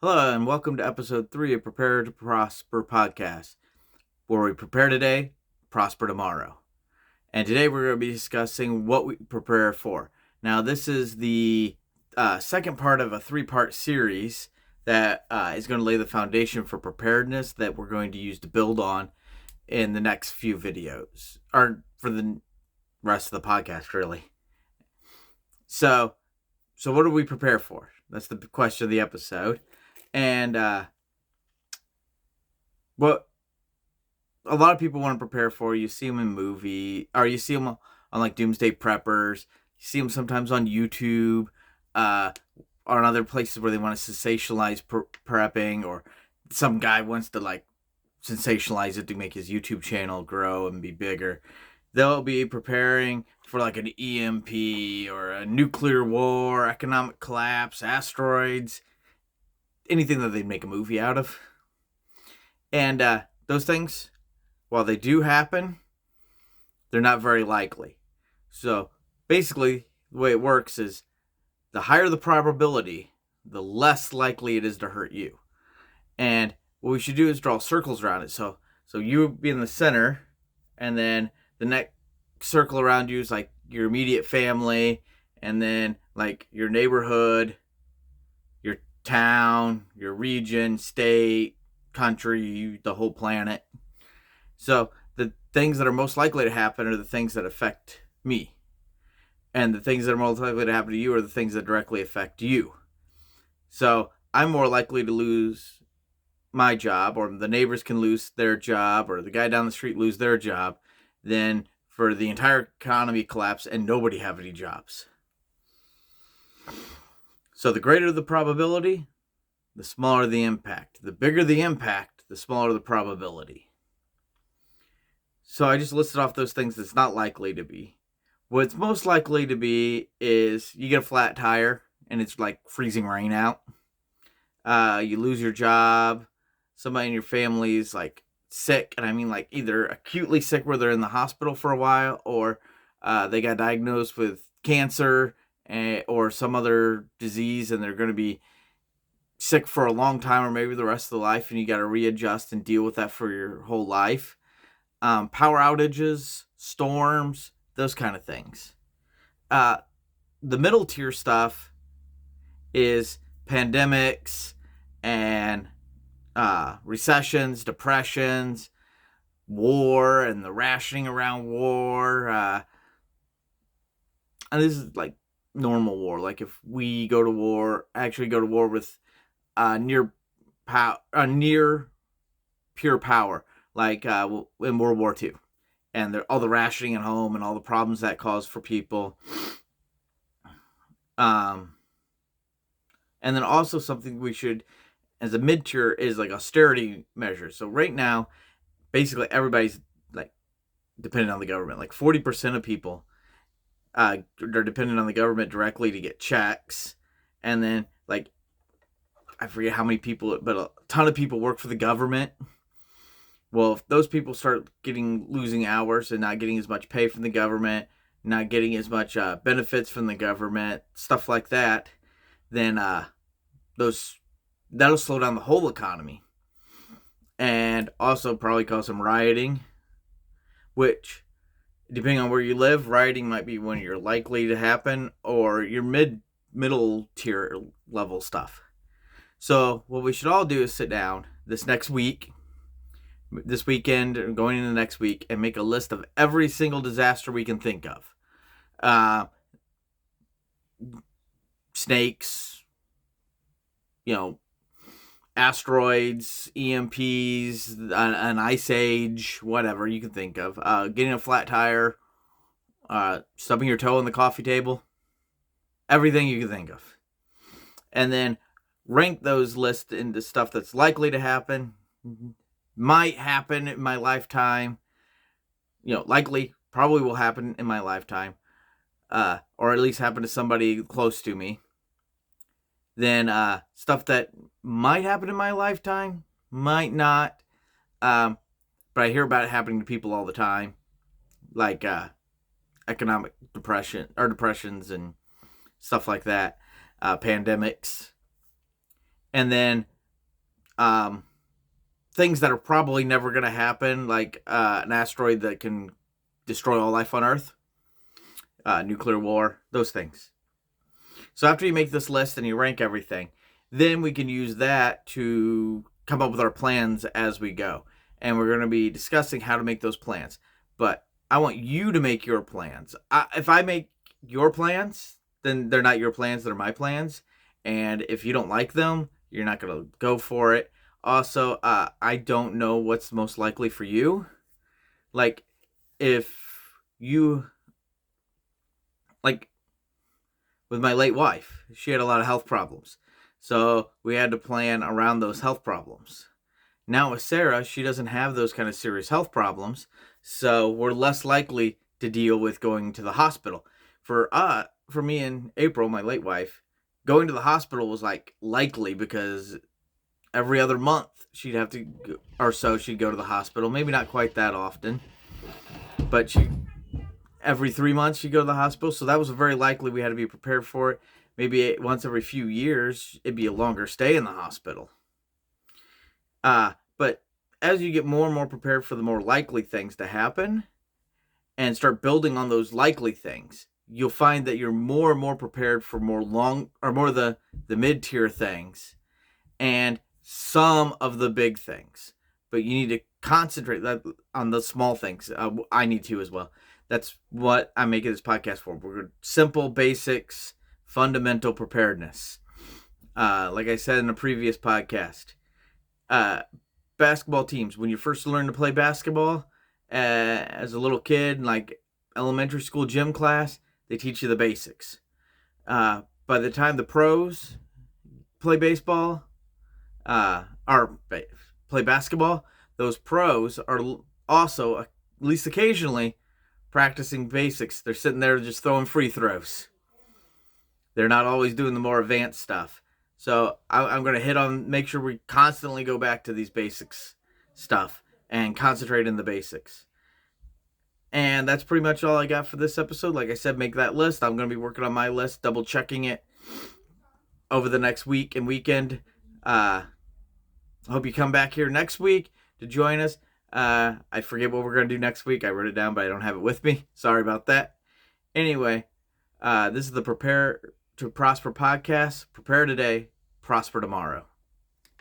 Hello, and welcome to episode 3 of Prepare to Prosper podcast, where we prepare today, prosper tomorrow. And today we're going to be discussing what we prepare for. Now, this is the second part of a 3-part series that is going to lay the foundation for preparedness that we're going to use to build on in the next few videos, or for the rest of the podcast, really. So what do we prepare for? That's the question of the episode. And what a lot of people want to prepare for, you see them in movie, or you see them on like Doomsday Preppers. You see them sometimes on YouTube, or in other places where they want to sensationalize prepping, or some guy wants to like sensationalize it to make his YouTube channel grow and be bigger. They'll be preparing for like an EMP or a nuclear war, economic collapse, asteroids, anything that they'd make a movie out of. And those things, while they do happen, they're not very likely. So basically, the way it works is the higher the probability, the less likely it is to hurt you. And what we should do is draw circles around it. So you be in the center, and then the next circle around you is like your immediate family, and then like your neighborhood, your town, your region, state, country, the whole planet. So the things that are most likely to happen are the things that affect me. And the things that are most likely to happen to you are the things that directly affect you. So I'm more likely to lose my job, or the neighbors can lose their job, or the guy down the street lose their job, than for the entire economy collapse and nobody have any jobs. So the greater the probability, the smaller the impact. The bigger the impact, the smaller the probability. So I just listed off those things that's not likely to be. What's most likely to be is you get a flat tire and it's like freezing rain out. You lose your job. Somebody in your family is like sick, and I mean like either acutely sick where they're in the hospital for a while, or they got diagnosed with cancer or some other disease, and they're going to be sick for a long time, or maybe the rest of the life, and you got to readjust and deal with that for your whole life. Power outages, storms, those kind of things. The middle tier stuff is pandemics and recessions, depressions, war, and the rationing around war. And this is like normal war. Like if we go to war with near pure power, like in World War II, and all the rationing at home and all the problems that caused for people. And then also something we should, as a mid-tier, is like austerity measures. So right now, basically everybody's like dependent on the government. Like 40% of people are dependent on the government directly to get checks. And then like, I forget how many people, but a ton of people work for the government. Well, if those people start losing hours and not getting as much pay from the government, not getting as much benefits from the government, stuff like that, then that'll slow down the whole economy, and also probably cause some rioting. Which, depending on where you live, rioting might be when you're likely to happen, or your middle tier level stuff. So what we should all do is sit down this weekend, and going into next week, and make a list of every single disaster we can think of. Snakes, asteroids, EMPs, an ice age, whatever you can think of. Getting a flat tire, stubbing your toe on the coffee table, everything you can think of. And then rank those lists into stuff that's likely to happen, might happen in my lifetime, likely, probably will happen in my lifetime, or at least happen to somebody close to me. Then stuff that might happen in my lifetime, might not, but I hear about it happening to people all the time, like economic depressions and stuff like that, pandemics. And then Um, things that are probably never going to happen, like an asteroid that can destroy all life on Earth, nuclear war, those things. So after you make this list and you rank everything, then we can use that to come up with our plans as we go. And we're going to be discussing how to make those plans. But I want you to make your plans. If I make your plans, then they're not your plans, they're my plans. And if you don't like them, you're not going to go for it. Also, I don't know what's most likely for you. Like, if you, like, with my late wife, she had a lot of health problems. So we had to plan around those health problems. Now with Sarah, she doesn't have those kind of serious health problems. So we're less likely to deal with going to the hospital. For me and April, my late wife, going to the hospital was like likely because every other month she'd have to or so she'd go to the hospital. Maybe not quite that often, but she every 3 months she'd go to the hospital. So that was very likely we had to be prepared for it. Maybe once every few years it'd be a longer stay in the hospital. But as you get more and more prepared for the more likely things to happen and start building on those likely things, you'll find that you're more and more prepared for more the mid-tier things and some of the big things. But you need to concentrate on the small things. I need to as well. That's what I'm making this podcast for. We're simple basics, fundamental preparedness. Like I said in a previous podcast, basketball teams, when you first learn to play basketball as a little kid, like elementary school gym class, they teach you the basics. By the time the pros play baseball or play basketball, those pros are also, at least occasionally, practicing basics. They're sitting there just throwing free throws. They're not always doing the more advanced stuff. So I'm going to make sure we constantly go back to these basics stuff and concentrate in the basics. And that's pretty much all I got for this episode. Like I said, make that list. I'm going to be working on my list, double checking it over the next week and weekend. I hope you come back here next week to join us. I forget what we're going to do next week. I wrote it down, but I don't have it with me. Sorry about that. Anyway, this is the Prepare to Prosper podcast. Prepare today, prosper tomorrow.